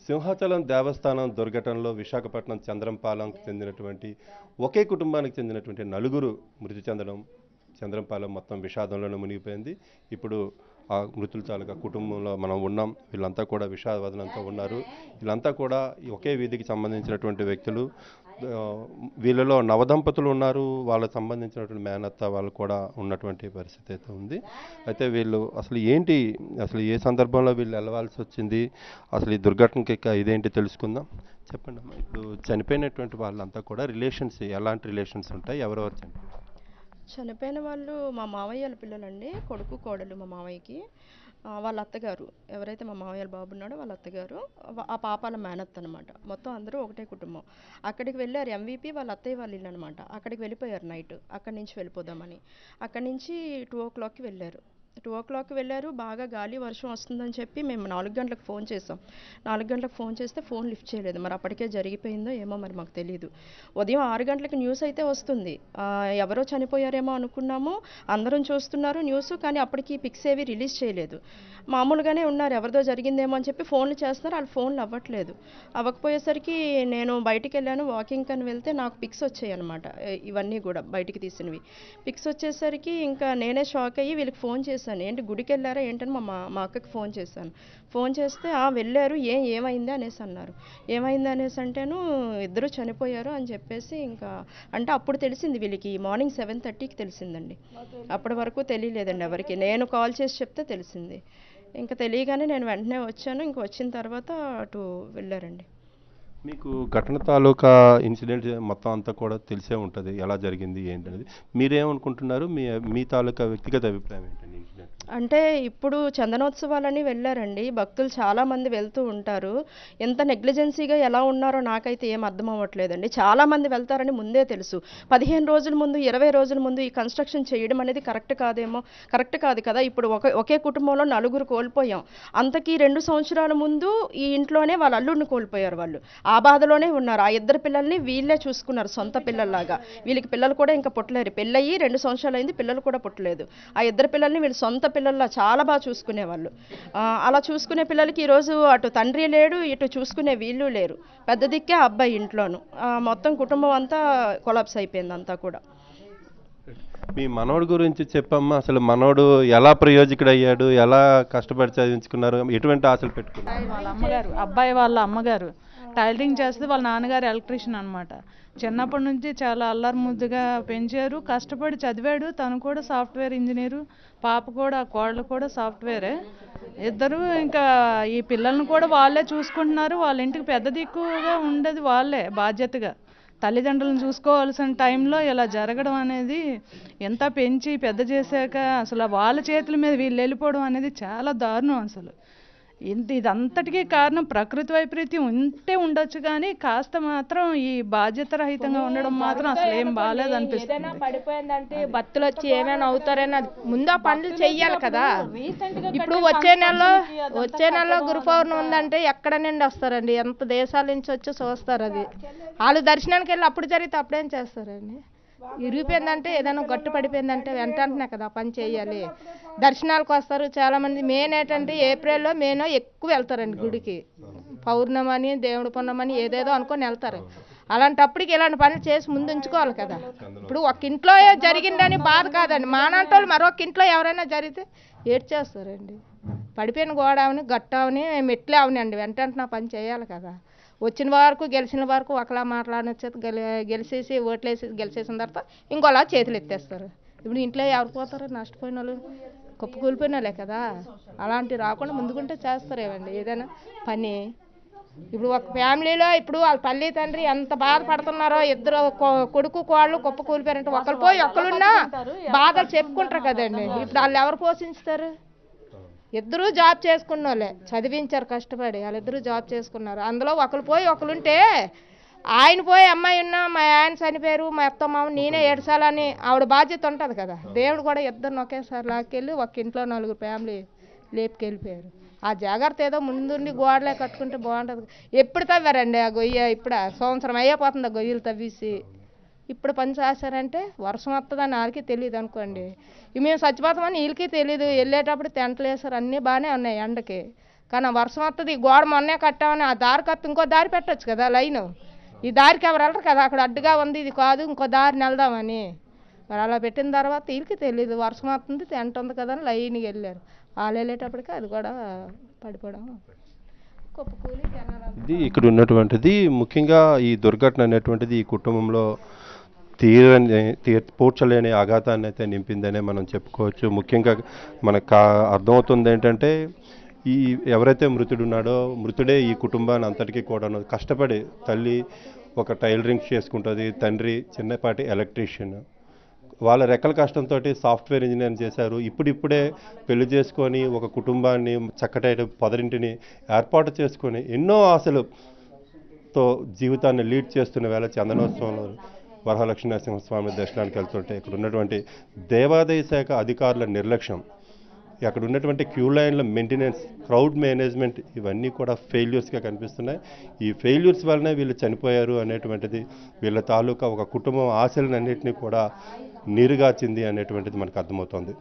సింహాచలం దేవస్థానం దుర్ఘటనలో విశాఖపట్నం చంద్రంపాలెంకి చెందినటువంటి ఒకే కుటుంబానికి చెందినటువంటి నలుగురు మృతి చెందడం, చంద్రంపాలెం మొత్తం విషాదంలోనే మునిగిపోయింది. ఇప్పుడు ఆ మృతుల తాలూకా కుటుంబంలో మనం ఉన్నాం. వీళ్ళంతా కూడా విషాదవదనంతో ఉన్నారు. వీళ్ళంతా కూడా ఒకే వీధికి సంబంధించినటువంటి వ్యక్తులు. వీళ్ళలో నవదంపతులు ఉన్నారు. వాళ్ళకి సంబంధించినటువంటి మేనత్త వాళ్ళు కూడా ఉన్నటువంటి పరిస్థితి అయితే ఉంది. అయితే వీళ్ళు అసలు ఏ సందర్భంలో వీళ్ళు వెళ్ళవలసి వచ్చింది, అసలు ఈ దుర్ఘటనకి ఇదేంటి తెలుసుకుందాం. చెప్పండి అమ్మా. ఇప్పుడు చనిపోయినటువంటి వాళ్ళంతా కూడా రిలేషన్స్, ఎలాంటి రిలేషన్స్ ఉంటాయి, ఎవరెవరు చనిపోయారు? చనిపోయిన వాళ్ళు మా మామయ్యల పిల్లలండి, కొడుకు కోడలు. మా మామయ్యకి వాళ్ళ అత్తగారు, ఎవరైతే మా మామయ్యల బాబు ఉన్నాడో వాళ్ళ అత్తగారు, ఆ పాపాల మేనత్ అనమాట. మొత్తం అందరూ ఒకటే కుటుంబం. అక్కడికి వెళ్ళారు. ఎంవీపీ వాళ్ళ అత్తయ్య వాళ్ళ ఇల్లు అనమాట. అక్కడికి వెళ్ళిపోయారు నైట్. అక్కడి నుంచి వెళ్ళిపోదామని. అక్కడి నుంచి 2 o'clockకి వెళ్ళారు. 2 o'clockకి వెళ్ళారు. బాగా గాలి వర్షం వస్తుందని చెప్పి మేము 4 గంటలకు ఫోన్ చేసాం. 4 గంటలకు ఫోన్ చేస్తే ఫోన్ లిఫ్ట్ చేయలేదు. మరి అప్పటికే జరిగిపోయిందో ఏమో మరి మాకు తెలియదు. ఉదయం 6 గంటలకు న్యూస్ అయితే వస్తుంది. ఎవరో చనిపోయారేమో అనుకున్నాము. అందరం చూస్తున్నారు న్యూస్, కానీ అప్పటికి పిక్స్ ఏవి రిలీజ్ చేయలేదు. మామూలుగానే ఉన్నారు. ఎవరిదో జరిగిందేమో అని చెప్పి ఫోన్లు చేస్తున్నారు. వాళ్ళు ఫోన్లు అవ్వట్లేదు. అవ్వకపోయేసరికి నేను బయటికి వెళ్ళాను. వాకింగ్ అని వెళ్తే నాకు పిక్స్ వచ్చాయి అనమాట. ఇవన్నీ కూడా బయటికి తీసినవి పిక్స్ వచ్చేసరికి ఇంకా నేనే షాక్ అయ్యి వీళ్ళకి ఫోన్ చేశాను. ఏంటి గుడికి వెళ్ళారా ఏంటని మా అక్కకి ఫోన్ చేశాను. ఫోన్ చేస్తే వెళ్ళారు, ఏమైంది అనేసి అన్నారు. ఏమైంది అనేసి అంటేను ఇద్దరు చనిపోయారు అని చెప్పేసి ఇంకా అంటే అప్పుడు తెలిసింది వీళ్ళకి. మార్నింగ్ 7:30కి తెలిసిందండి. అప్పటి వరకు తెలియలేదండి ఎవరికి. నేను కాల్ చేసి చెప్తే తెలిసింది. ఇంకా తెలియగానే నేను వెంటనే వచ్చాను. ఇంక వచ్చిన తర్వాత అటు వెళ్ళారండి. మీకు ఘటన తాలూకా ఇన్సిడెంట్ మొత్తం అంతా కూడా తెలిసే ఉంటుంది, ఎలా జరిగింది ఏంటనేది. మీరేమనుకుంటున్నారు? మీ తాలూకా వ్యక్తిగత అభిప్రాయం ఏంటండి ఇన్సిడెంట్? అంటే ఇప్పుడు చందనోత్సవాలని వెళ్ళారండి. భక్తులు చాలామంది వెళ్తూ ఉంటారు. ఎంత నెగ్లిజెన్సీగా ఎలా ఉన్నారో నాకైతే ఏం అర్థం అవ్వట్లేదండి. చాలామంది వెళ్తారని ముందే తెలుసు. 15 రోజుల ముందు, 20 రోజుల ముందు ఈ కన్స్ట్రక్షన్ చేయడం అనేది కరెక్ట్ కాదు కదా. ఇప్పుడు ఒకే కుటుంబంలో నలుగురు కోల్పోయాం. అంతకీ 2 సంవత్సరాల ముందు ఈ ఇంట్లోనే వాళ్ళ అల్లుడిని కోల్పోయారు వాళ్ళు. ఆ బాధలోనే ఉన్నారు. ఆ ఇద్దరు పిల్లల్ని వీళ్ళే చూసుకున్నారు సొంత పిల్లల్లాగా. వీళ్ళకి పిల్లలు కూడా ఇంకా పుట్టలేరు. పెళ్ళయి 2 సంవత్సరాలు అయింది, పిల్లలు కూడా పుట్టలేదు. ఆ ఇద్దరు పిల్లల్ని వీళ్ళు సొంత పిల్లల్లా చాలా బాగా చూసుకునేవాళ్ళు. అలా చూసుకునే పిల్లలకి ఈరోజు అటు తండ్రి లేడు, ఇటు చూసుకునే వీళ్ళు లేరు. పెద్ద దిక్కే అబ్బాయి ఇంట్లోను. మొత్తం కుటుంబం అంతా కొలాప్స్ అయిపోయింది అంతా కూడా. మీ మనోడు గురించి చెప్పమ్మా. అసలు మనోడు ఎలా ప్రయోజకుడు అయ్యాడు, ఎలా కష్టపడి చదివించుకున్నారు, ఎటువంటి ఆశలు పెట్టుకున్నారు? వాళ్ళ అమ్మగారు, అబ్బాయి వాళ్ళ అమ్మగారు టైలరింగ్ చేస్తే వాళ్ళ నాన్నగారు ఎలక్ట్రీషియన్ అనమాట. చిన్నప్పటి నుంచి చాలా అల్లరి ముద్దుగా పెంచారు. కష్టపడి చదివాడు. తను కూడా సాఫ్ట్వేర్ ఇంజనీరు. పాప కూడా, కోడలు కూడా సాఫ్ట్వేరే. ఇద్దరు ఇంకా ఈ పిల్లల్ని కూడా వాళ్ళే చూసుకుంటున్నారు. వాళ్ళ ఇంటికి పెద్ద దిక్కుగా ఉండేది వాళ్ళే బాధ్యతగా. తల్లిదండ్రులను చూసుకోవాల్సిన టైంలో ఇలా జరగడం అనేది, ఎంత పెంచి పెద్ద చేశాక అసలు వాళ్ళ చేతుల మీద వీళ్ళు వెళ్ళిపోవడం అనేది చాలా దారుణం. అసలు ఇదంతటికీ కారణం ప్రకృతి వైపరీత్యం ఉంటే ఉండొచ్చు, కానీ కాస్త మాత్రం ఈ బాధ్యత రహితంగా ఉండడం మాత్రం అసలు ఏం బాగాలేదు అనిపిస్తుంది. పడిపోయిందంటే భర్తలు వచ్చి ఏమైనా అవుతారని ముందు ఆ పనులు చెయ్యాలి కదా. ఇప్పుడు వచ్చే నెలలో గురు పౌర్ణమి ఉందంటే ఎక్కడ నుండి వస్తారండి, ఎంత దేశాల నుంచి వచ్చి చూస్తారు. అది వాళ్ళు దర్శనానికి వెళ్ళి అప్పుడు జరిగితే అప్పుడేం చేస్తారండి. ఇరిగిపోయిందంటే ఏదైనా గట్టు పడిపోయిందంటే వెంటనే కదా పని చేయాలి. దర్శనాలకు వస్తారు చాలామంది. మెయిన్ ఏంటంటే ఏప్రిల్లో మేనో ఎక్కువ వెళ్తారండి గుడికి. పౌర్ణమని, దేవుడి పున్నమని ఏదేదో అనుకొని వెళ్తారు. అలాంటప్పటికి ఇలాంటి పనులు చేసి ముందు ఉంచుకోవాలి కదా. ఇప్పుడు ఒక ఇంట్లో జరిగిందని బాధ కాదండి, మానంటోళ్ళు మరొక ఇంట్లో ఎవరైనా జరిగితే ఏడ్చేస్తారండి. పడిపోయిన గోడ అవని, గట్టావని, మెట్లే అవనండి, వెంటనే పని చేయాలి కదా. వచ్చిన వరకు గెలిచిన వరకు ఒకలా మాట్లాడొచ్చు, గెలిచేసి ఓట్లేసి గెలిచేసిన తర్వాత ఇంకోలా చేతులు ఎత్తేస్తారు. ఇప్పుడు ఇంట్లో ఎవరు పోతారు? నష్టపోయిన వాళ్ళు, కూలిపోయిన వాళ్ళే కదా. అలాంటివి రాకుండా ముందుకుంటే చేస్తారేమండి ఏదైనా పని. ఇప్పుడు ఒక ఫ్యామిలీలో ఇప్పుడు వాళ్ళ తల్లి తండ్రి ఎంత బాధపడుతున్నారో, ఇద్దరు కొడుకు కోళ్ళు కూలిపోయారంటే ఒకరు పోయి ఒకరున్నా బాధలు చెప్పుకుంటారు కదండి. ఇప్పుడు వాళ్ళు ఎవరు పోషిస్తారు? ఇద్దరూ జాబ్ చేసుకున్న వాళ్ళే, చదివించారు కష్టపడి. వాళ్ళిద్దరూ జాబ్ చేసుకున్నారు. అందులో ఒకరు పోయి ఒకరుంటే, ఆయన పోయి అమ్మాయి ఉన్నా మా ఆయన చనిపోయారు, మా అత్తమ్మ నేనే ఏడ్చాలని ఆవిడ బాధ్యత ఉంటుంది కదా. దేవుడు కూడా ఇద్దరిని ఒకేసారి లాక్కెళ్ళి ఒక ఇంట్లో 4 ఫ్యామిలీ లేపుకెళ్ళిపోయారు. ఆ జాగ్రత్త ఏదో ముందుండి గోడలే కట్టుకుంటే బాగుంటుంది. ఎప్పుడు తవ్వారండి ఆ గొయ్య? ఇప్పుడు సంవత్సరం అయిపోతుంది ఆ గొయ్యలు తవ్వేసి. ఇప్పుడు పని చేస్తారంటే వర్షం వస్తుందని వాళ్ళకి తెలియదు అనుకోండి. మేము చచ్చిపోతామని వీళ్ళకి తెలియదు. వెళ్ళేటప్పుడు టెంట్లు వేసారు, అన్నీ బాగానే ఉన్నాయి ఎండకి. కానీ ఆ వర్షం వస్తుంది గోడ మొన్నే కట్టామని ఆ దారి కత్తి ఇంకో దారి పెట్టచ్చు కదా లైన్. ఈ దారికి ఎవరు వెళ్ళరు కదా, అక్కడ అడ్డుగా ఉంది ఇది కాదు ఇంకో దారిని వెళ్దామని. మరి అలా పెట్టిన తర్వాత వీళ్ళకి తెలియదు వర్షం వస్తుంది టెంట్ ఉంది కదా అని లైన్కి వెళ్ళారు. వాళ్ళు వెళ్ళేటప్పటికి అది కూడా పడిపోవడం కుప్పకూలి జనాలు. ఇది ఇక్కడ ఉన్నటువంటిది ముఖ్యంగా ఈ దుర్ఘటన అనేటువంటిది ఈ కుటుంబంలో పూడ్చలేని ఆఘాతాన్ని అయితే నింపిందనే మనం చెప్పుకోవచ్చు. ముఖ్యంగా మనకు అర్థమవుతుంది ఏంటంటే ఈ ఎవరైతే మృతుడున్నాడో మృతుడే ఈ కుటుంబాన్ని అంతటికీ కూడా కష్టపడి తల్లి ఒక టైలరింగ్ చేసుకుంటుంది, తండ్రి చిన్నపాటి ఎలక్ట్రీషియన్. వాళ్ళ రెక్కల కష్టంతో సాఫ్ట్వేర్ ఇంజనీర్ చేశారు. ఇప్పుడిప్పుడే పెళ్లి చేసుకొని ఒక కుటుంబాన్ని చక్కటి పొదరింటిని ఏర్పాటు చేసుకొని ఎన్నో ఆశలతో జీవితాన్ని లీడ్ చేస్తున్న వేళ చందనోత్సవంలో వరలక్ష్మీ నరసింహస్వామి దర్శనానికి వెళ్తుంటే ఇక్కడ ఉన్నటువంటి దేవాదాయ శాఖ అధికారుల నిర్లక్ష్యం, అక్కడ ఉన్నటువంటి క్యూ లైన్ల మెయింటెనెన్స్, క్రౌడ్ మేనేజ్మెంట్ ఇవన్నీ కూడా ఫెయిల్యూర్స్గా కనిపిస్తున్నాయి. ఈ ఫెయిల్యూర్స్ వల్లనే వీళ్ళు చనిపోయారు అనేటువంటిది వీళ్ళ తాలూకా ఒక కుటుంబం ఆశలన్నింటినీ కూడా నీరుగార్చింది అనేటువంటిది మనకు అర్థమవుతోంది.